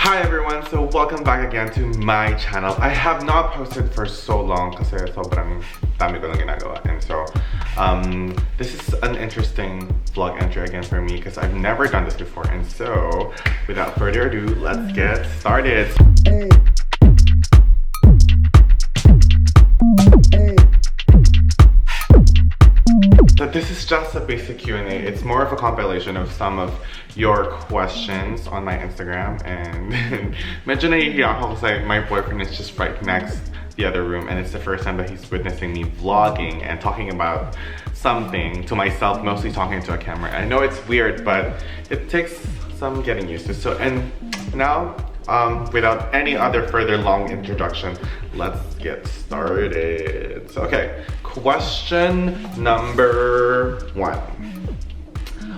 Hi everyone, so welcome back again to my channel. I have not posted for so long kasi sobrang dami ko lang ginagawa. And so, this is an interesting vlog entry again for me because I've never done this before. And so, without further ado, let's get started. So this is just a basic Q&A. It's more of a compilation of some of your questions on my Instagram, and medyo nahihiya ako kasi my boyfriend is just right next the other room, and it's the first time that he's witnessing me vlogging and talking about something to myself, mostly talking to a camera. I know it's weird, but it takes some getting used to. So, and now, without any other further long introduction, let's get started. So, okay, question number 1.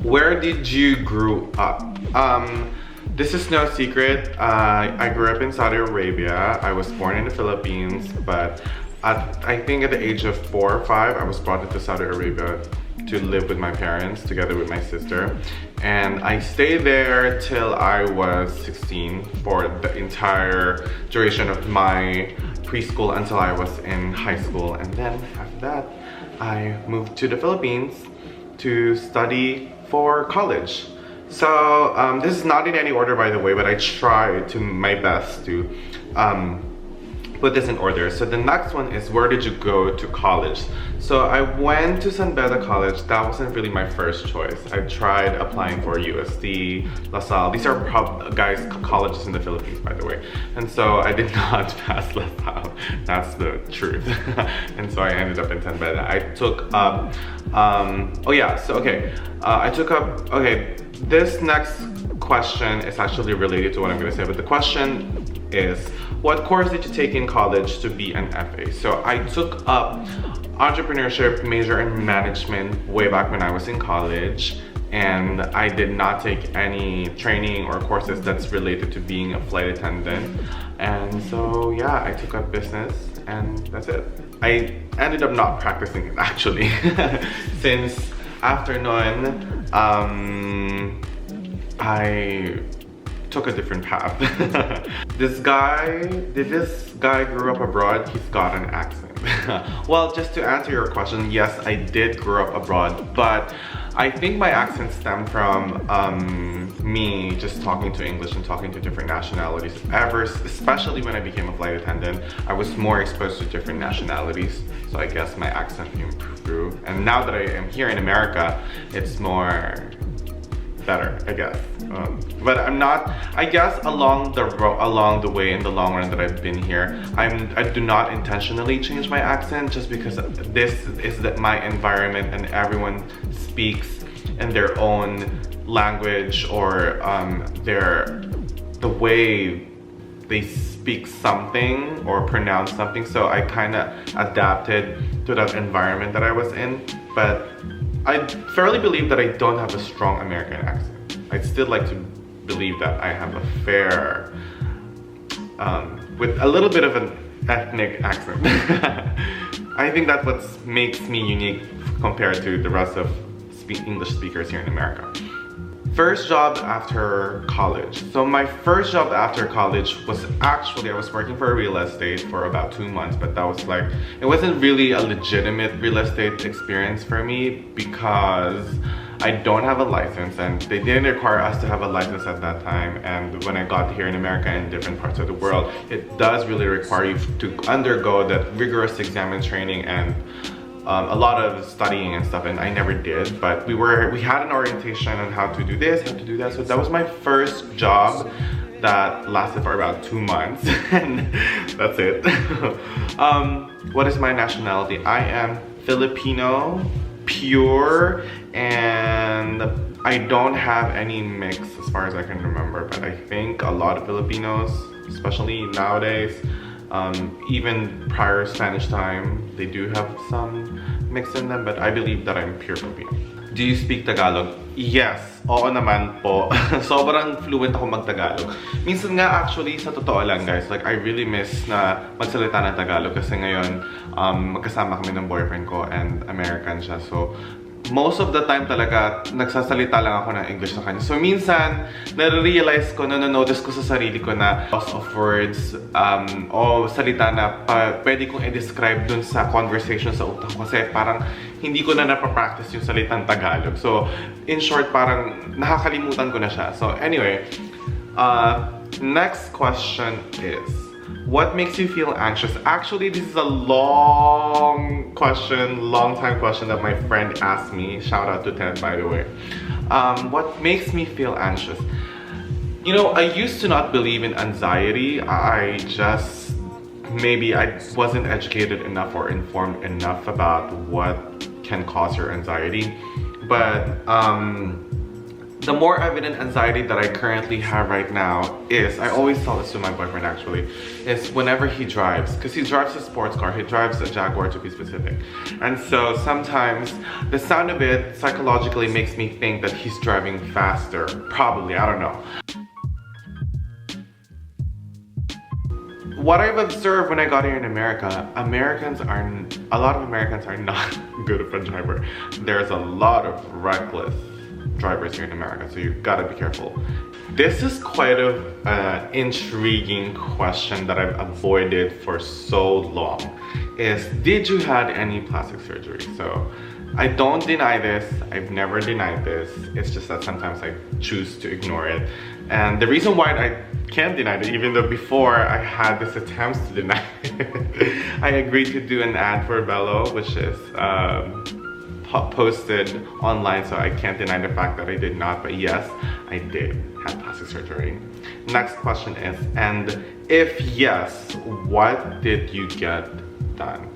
Where did you grow up? This is no secret. I grew up in Saudi Arabia. I was born in the Philippines, but I think at the age of 4 or 5, I was brought into Saudi Arabia to live with my parents together with my sister. And I stayed there till I was 16 for the entire duration of my preschool until I was in high school. And then after that, I moved to the Philippines to study for college. So this is not in any order, by the way, but I tried to my best to put this in order. So the next one is, where did you go to college? So I went to San Beda College. That wasn't really my first choice. I tried applying for UST, LaSalle. These are guys colleges in the Philippines, by the way. And so I did not pass LaSalle. That's the truth. And so I ended up in San Beda. I took up, this next question is actually related to what I'm gonna say, but the question is, what course did you take in college to be an FA? So I took up entrepreneurship, major in management way back when I was in college, and I did not take any training or courses that's related to being a flight attendant. And so yeah, I took up business and that's it. I ended up not practicing it actually since after nun, I took a different path. This guy grew up abroad. He's got an accent. Well, just to answer your question, yes, I did grow up abroad, but I think my accent stemmed from me just talking to English and talking to different nationalities. Especially when I became a flight attendant, I was more exposed to different nationalities. So I guess my accent improved. And now that I am here in America, it's more better, I guess. But I'm not, I guess along the way, in the long run that I've been here, I do not intentionally change my accent just because this is my environment and everyone speaks in their own language or the way they speak something or pronounce something. So I kind of adapted to that environment that I was in. But I fairly believe that I don't have a strong American accent. I'd still like to believe that I have a fair, with a little bit of an ethnic accent. I think that's what makes me unique compared to the rest of English speakers here in America. First job after college. So my first job after college was actually, I was working for real estate for about 2 months, but that was like, it wasn't really a legitimate real estate experience for me because I don't have a license and they didn't require us to have a license at that time. And when I got here in America and different parts of the world, it does really require you to undergo that rigorous exam and training and a lot of studying and stuff, and I never did, but we had an orientation on how to do this, how to do that. So that was my first job that lasted for about 2 months and that's it. What is my nationality? I am Filipino, pure, and I don't have any mix as far as I can remember, but I think a lot of Filipinos, especially nowadays, even prior Spanish time, they do have some mix in them, but I believe that I'm pure Filipino. Do you speak Tagalog? Yes, oo naman po. Sobrang fluent ako mag-Tagalog. Minsan nga actually, sa totoo lang guys, like I really miss na magsalita ng Tagalog kasi ngayon magkasama kami ng boyfriend ko and American siya. So most of the time talaga, nagsasalita lang ako ng English sa kanya. So minsan, nare-realize ko, nanonotice ko sa sarili ko na loss of words, o salita na pwede kong i-describe dun sa conversation sa utak ko. Kasi parang hindi ko na napapractice yung salitang Tagalog. So, in short, parang nakakalimutan ko na siya. So anyway, next question is, what makes you feel anxious? Actually, this is a long time question that my friend asked me. Shout out to Ted, by the way. What makes me feel anxious? You know, I used to not believe in anxiety. Maybe I wasn't educated enough or informed enough about what can cause your anxiety. But the more evident anxiety that I currently have right now is, I always tell this to my boyfriend actually, is whenever he drives, because he drives a sports car, he drives a Jaguar to be specific. And so sometimes the sound of it psychologically makes me think that he's driving faster. Probably, I don't know. What I've observed when I got here in America, a lot of Americans are not good at a driver. There's a lot of reckless drivers here in America, so you've got to be careful. This is quite an intriguing question that I've avoided for so long, is did you had any plastic surgery? So I don't deny this, I've never denied this, it's just that sometimes I choose to ignore it. And the reason why I can't deny it, even though before I had this attempts to deny it, I agreed to do an ad for Bello, which is posted online, so I can't deny the fact that I did not, but yes, I did have plastic surgery. Next question is, and if yes, what did you get done?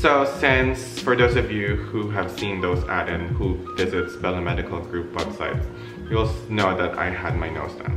So since, for those of you who have seen those ads and who visits Bello Medical Group websites, you'll know that I had my nose done.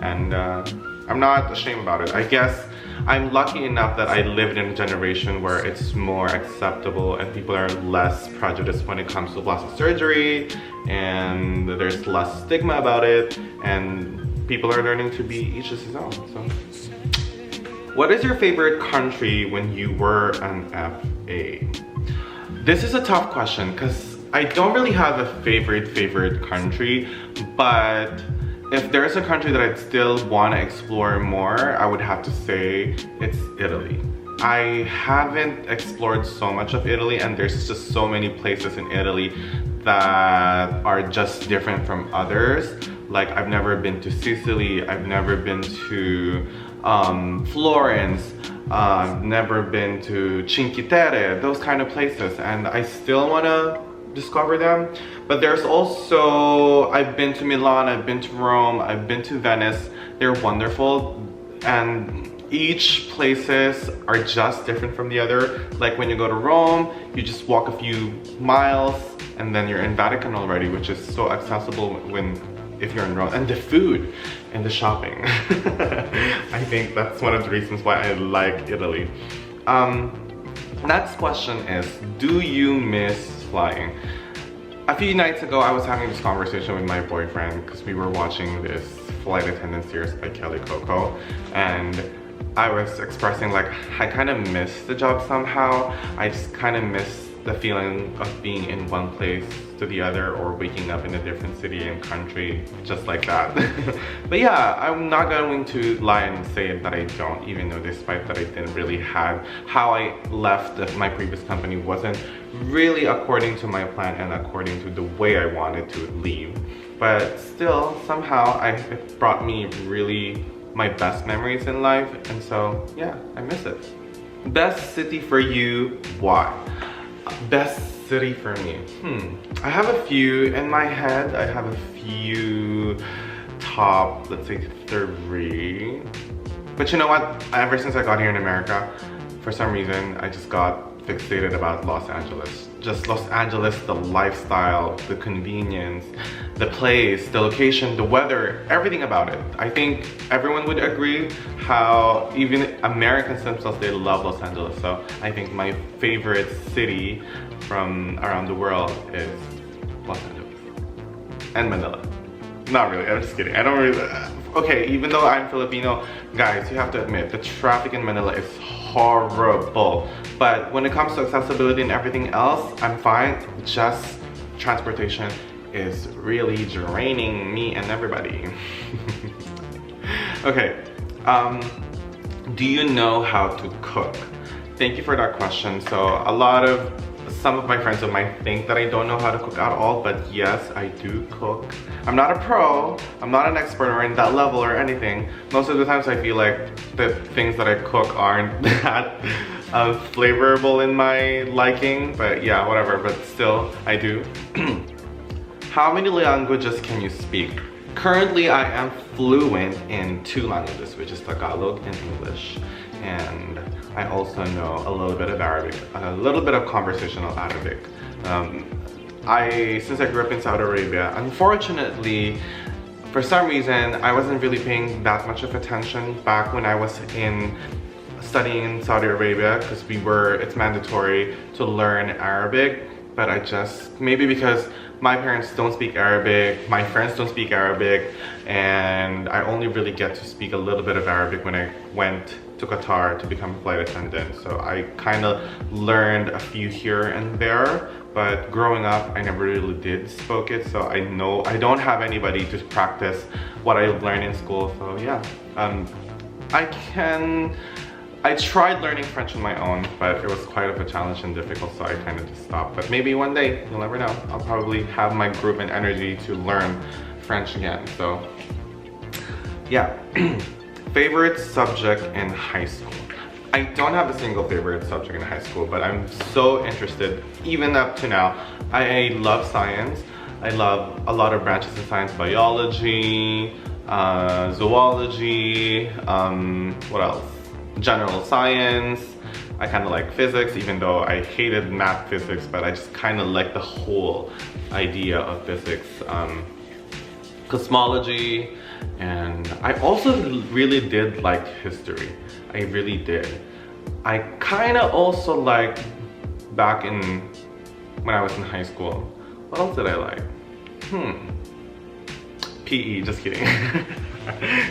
And I'm not ashamed about it. I guess I'm lucky enough that I lived in a generation where it's more acceptable and people are less prejudiced when it comes to plastic surgery, and there's less stigma about it, and people are learning to be each his own. So, what is your favorite country when you were an FA? This is a tough question because I don't really have a favorite country, but if there's a country that I'd still want to explore more, I would have to say it's Italy. I haven't explored so much of Italy, and there's just so many places in Italy that are just different from others. Like, I've never been to Sicily, I've never been to Florence, never been to Cinque Terre, those kind of places, and I still want to discover them. But there's also, I've been to Milan, I've been to Rome, I've been to Venice. They're wonderful, and each places are just different from the other. Like when you go to Rome, you just walk a few miles and then you're in Vatican already, which is so accessible if you're in Rome. And the food and the shopping. I think that's one of the reasons why I like Italy. Next question is, do you miss flying? A few nights ago, I was having this conversation with my boyfriend because we were watching this flight attendant series by Kelly Coco, and I was expressing like, I kind of miss the job somehow. I just kind of miss the feeling of being in one place to the other, or waking up in a different city and country, just like that. But yeah, I'm not going to lie and say that I don't, even though despite that I didn't really have, how I left my previous company wasn't really according to my plan and according to the way I wanted to leave. But still, somehow, it brought me really my best memories in life, and so yeah, I miss it. Best city for you, why? Best city for me, I have a few in my head. I have a few top, let's say 3. But you know what, ever since I got here in America, for some reason I just got fixated about Los Angeles. Just Los Angeles, the lifestyle, the convenience, the place, the location, the weather, everything about it. I think everyone would agree how even Americans themselves, they love Los Angeles. So I think my favorite city from around the world is Los Angeles and Manila. Not really, I'm just kidding. I don't really, okay, even though I'm Filipino, guys, you have to admit, the traffic in Manila is horrible. But when it comes to accessibility and everything else, I'm fine. Just transportation is really draining me and everybody. Okay, do you know how to cook? Thank you for that question. So some of my friends might think that I don't know how to cook at all, but yes, I do cook. I'm not a pro, I'm not an expert or in that level or anything. Most of the times I feel like the things that I cook aren't that flavorful in my liking, but yeah, whatever, but still, I do. How many languages can you speak? Currently, I am fluent in 2 languages, which is Tagalog and English. And I also know a little bit of Arabic, a little bit of conversational Arabic. Since I grew up in Saudi Arabia, unfortunately, for some reason, I wasn't really paying that much of attention back when I was studying in Saudi Arabia, because it's mandatory to learn Arabic, but maybe because my parents don't speak Arabic, my friends don't speak Arabic, and I only really get to speak a little bit of Arabic when I went to Qatar to become a flight attendant. So I kind of learned a few here and there, but growing up, I never really did spoke it, so I know I don't have anybody to practice what I learned in school. So yeah, I tried learning French on my own, but it was quite of a challenge and difficult, so I kind of just stopped. But maybe one day, you'll never know, I'll probably have my group and energy to learn French again. So yeah. Favorite subject in high school? I don't have a single favorite subject in high school, but I'm so interested, even up to now. I love science. I love a lot of branches in science: biology, zoology, what else? General science. I kind of like physics, even though I hated math physics, but I just kind of like the whole idea of physics. Cosmology, and I also really did like history. I really did. I kind of also liked back when I was in high school. What else did I like? PE, just kidding.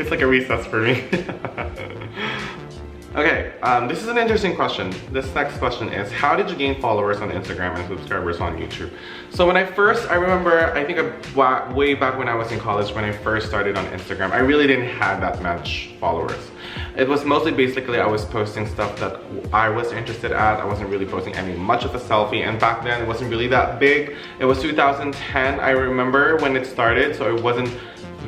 It's like a recess for me. Okay, this is an interesting question. This next question is, how did you gain followers on Instagram and subscribers on YouTube? So I remember, I think way back when I was in college, when I first started on Instagram, I really didn't have that much followers. It was mostly basically I was posting stuff that I was interested at. I wasn't really posting much of a selfie, and back then it wasn't really that big. It was 2010, I remember, when it started, so it wasn't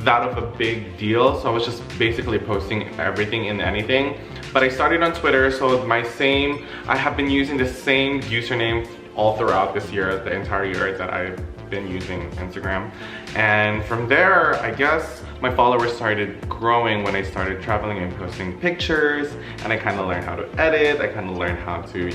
that of a big deal. So I was just basically posting everything and anything. But I started on Twitter, so I have been using the same username all throughout this year, the entire year that I've been using Instagram. And from there, I guess my followers started growing when I started traveling and posting pictures, and I kind of learned how to edit. I kind of learned how to,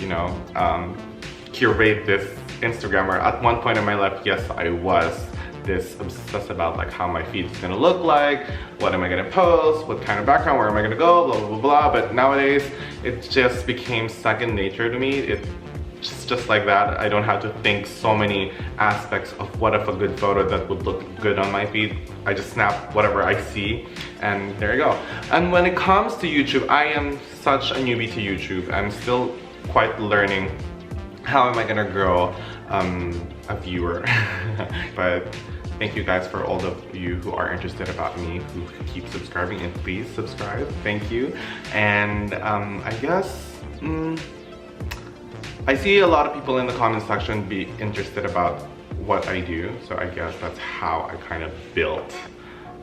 curate this Instagram, where at one point in my life, yes, I was this obsessed about like how my feed is gonna look like, what am I gonna post, what kind of background, where am I gonna go, blah, blah, blah, blah. But nowadays, it just became second nature to me. It's just like that. I don't have to think so many aspects of what if a good photo that would look good on my feed. I just snap whatever I see, and there you go. And when it comes to YouTube, I am such a newbie to YouTube. I'm still quite learning how am I gonna grow a viewer. But thank you guys for all of you who are interested about me, who keep subscribing, and please subscribe. Thank you. And I guess I see a lot of people in the comment section be interested about what I do, so I guess that's how I kind of built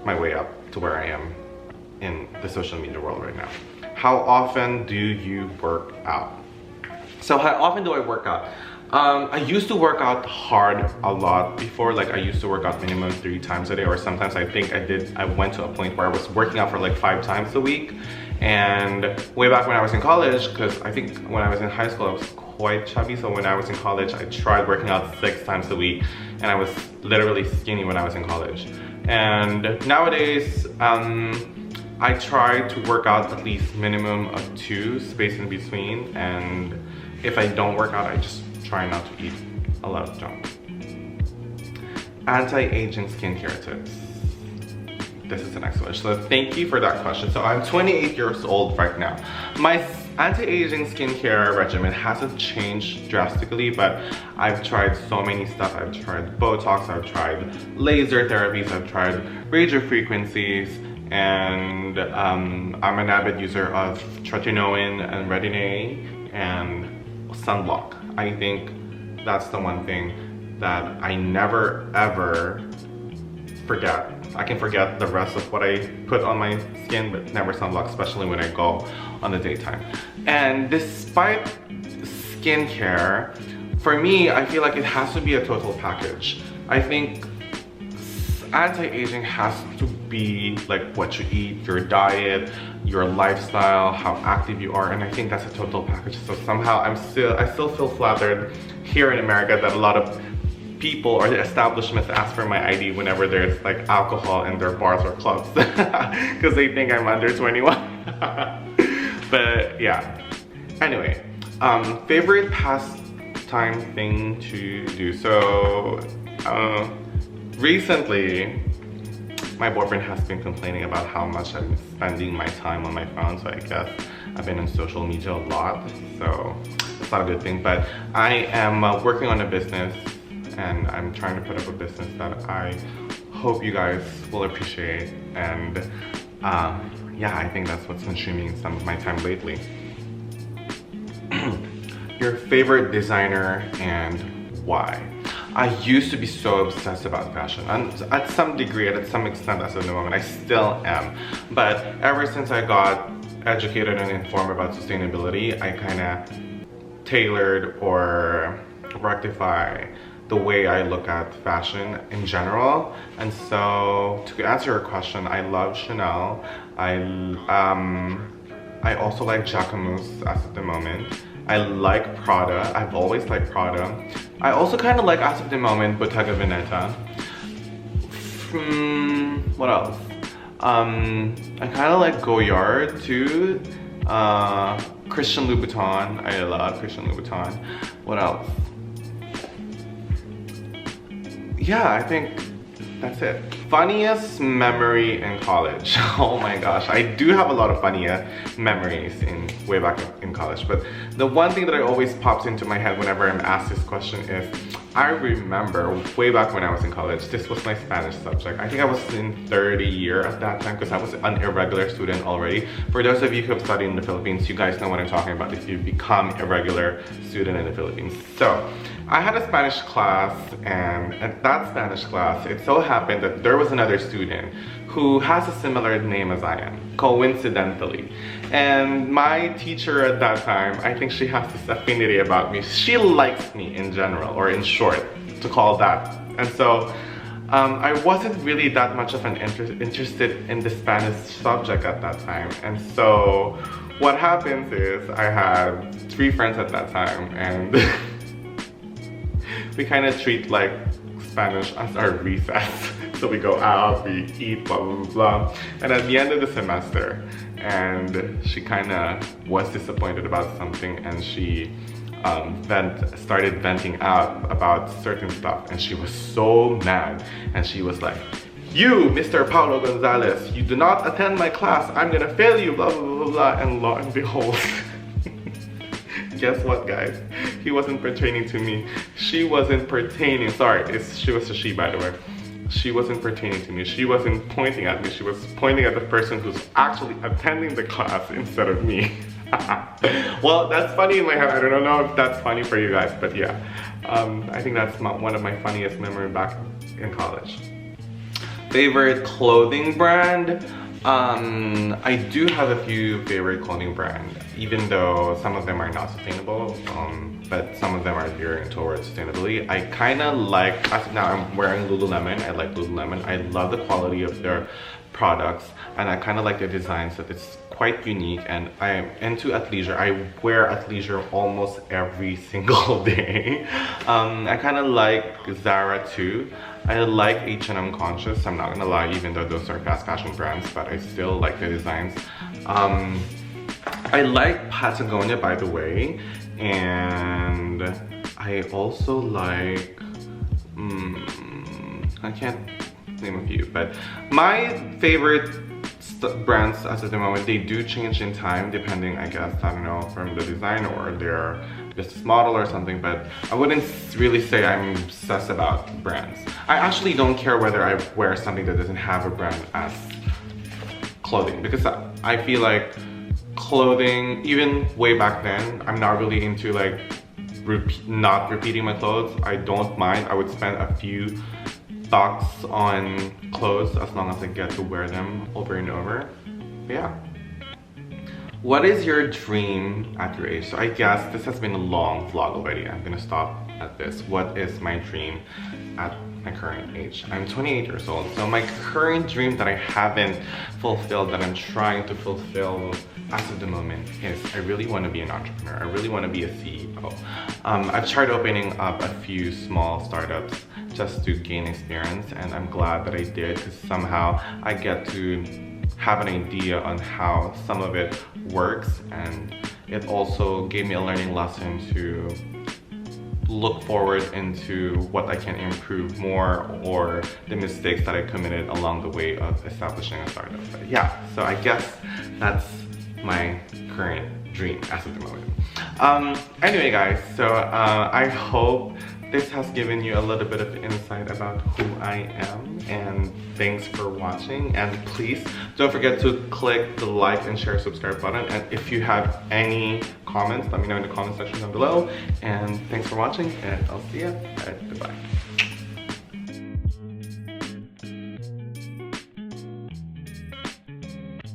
my way up to where I am in the social media world right now. How often do you work out? So how often do I work out? I used to work out hard a lot before. Like I used to work out minimum 3 times a day, or sometimes I think I went to a point where I was working out for like 5 times a week. And way back when I was in college, because I think when I was in high school I was quite chubby, so when I was in college I tried working out 6 times a week, and I was literally skinny when I was in college. And nowadays I try to work out at least minimum of 2, space in between, and if I don't work out, I just try not to eat a lot of junk. Anti-aging skincare tips. This is the next one. So thank you for that question. So I'm 28 years old right now. My anti-aging skincare regimen hasn't changed drastically, but I've tried so many stuff. I've tried Botox, I've tried laser therapies, I've tried radio frequencies, and I'm an avid user of tretinoin and retin-A and sunblock. I think that's the one thing that I never ever forget. I can forget the rest of what I put on my skin, but never sunblock, especially when I go on the daytime. And despite skincare, for me, I feel like it has to be a total package. I think anti-aging has to be like what you eat, your diet, your lifestyle, how active you are, and I think that's a total package. So somehow I still feel flattered here in America that a lot of people or the establishments ask for my ID whenever there's like alcohol in their bars or clubs because they think I'm under 21. But yeah, anyway, favorite pastime thing to do. So recently my boyfriend has been complaining about how much I'm spending my time on my phone, so I guess I've been on social media a lot, so it's not a good thing. But I am working on a business, and I'm trying to put up a business that I hope you guys will appreciate. And yeah, I think that's what's consuming some of my time lately. Your favorite designer and why? I used to be so obsessed about fashion, and at some degree, and at some extent as of the moment, I still am. But ever since I got educated and informed about sustainability, I kind of tailored or rectify the way I look at fashion in general. And so to answer your question, I love Chanel. I also like Jacquemus as of the moment. I like Prada. I've always liked Prada. I also kind of like, as of the moment, Bottega Veneta. What else? I kind of like Goyard too. Christian Louboutin. I love Christian Louboutin. What else? Yeah, I think that's it. Funniest memory in college. Oh my gosh, I do have a lot of funny memories way back in college, but the one thing that always pops into my head whenever I'm asked this question is, I remember way back when I was in college, this was my Spanish subject. I think I was in third year at that time because I was an irregular student already. For those of you who have studied in the Philippines, you guys know what I'm talking about if you become a regular student in the Philippines. So I had a Spanish class, and at that Spanish class, it so happened that there was another student who has a similar name as I am, coincidentally. And my teacher at that time, I think she has this affinity about me. She likes me in general, or in short, to call that. And so I wasn't really that much of an interested in the Spanish subject at that time. And so what happens is I had 3 friends at that time, and we kind of treat like Spanish as our recess. So we go out, we eat, blah, blah, blah, blah. And at the end of the semester, and she kind of was disappointed about something, and she started venting out about certain stuff, and she was so mad, and she was like, "You, Mr. Paulo Gonzalez, you do not attend my class, I'm gonna fail you, blah, blah, blah, blah." And lo and behold, guess what, guys? He wasn't pertaining to me. She wasn't pertaining, sorry, she was a she, by the way. She wasn't pertaining to me. She wasn't pointing at me. She was pointing at the person who's actually attending the class instead of me. Well, that's funny in my head. I don't know if that's funny for you guys, but yeah. I think that's one of my funniest memories back in college. Favorite clothing brand? I do have a few favorite clothing brands, even though some of them are not sustainable, but some of them are gearing towards sustainability. I kind of like, as of now I'm wearing Lululemon. I like Lululemon. I love the quality of their products, and I kind of like their designs, that it's quite unique, and I am into athleisure. I wear athleisure almost every single day. I kind of like Zara too. I like H&M Conscious, I'm not gonna lie, even though those are fast fashion brands, but I still like the designs. I like Patagonia, by the way, and I also like, I can't name a few, but my favorite brands as of the moment, they do change in time depending, I guess, I don't know, from the designer or their business model or something, but I wouldn't really say I'm obsessed about brands. I actually don't care whether I wear something that doesn't have a brand as clothing, because I feel like clothing, even way back then, I'm not really into like not repeating my clothes. I don't mind. I would spend a few bucks on clothes as long as I get to wear them over and over. But yeah. What is your dream at your age? So I guess this has been a long vlog already. I'm gonna stop at this. What is my dream at my current age? I'm 28 years old. So my current dream that I haven't fulfilled, that I'm trying to fulfill as of the moment, is I really want to be an entrepreneur. I really want to be a CEO. I've tried opening up a few small startups just to gain experience, and I'm glad that I did, because somehow I get to have an idea on how some of it works, and it also gave me a learning lesson to look forward into what I can improve more, or the mistakes that I committed along the way of establishing a startup. But yeah, so I guess that's my current dream as of the moment. Anyway guys, so I hope this has given you a little bit of insight about who I am, and thanks for watching. And please don't forget to click the like and share subscribe button, and if you have any comments, let me know in the comment section down below. And thanks for watching, and I'll see you. All right, goodbye.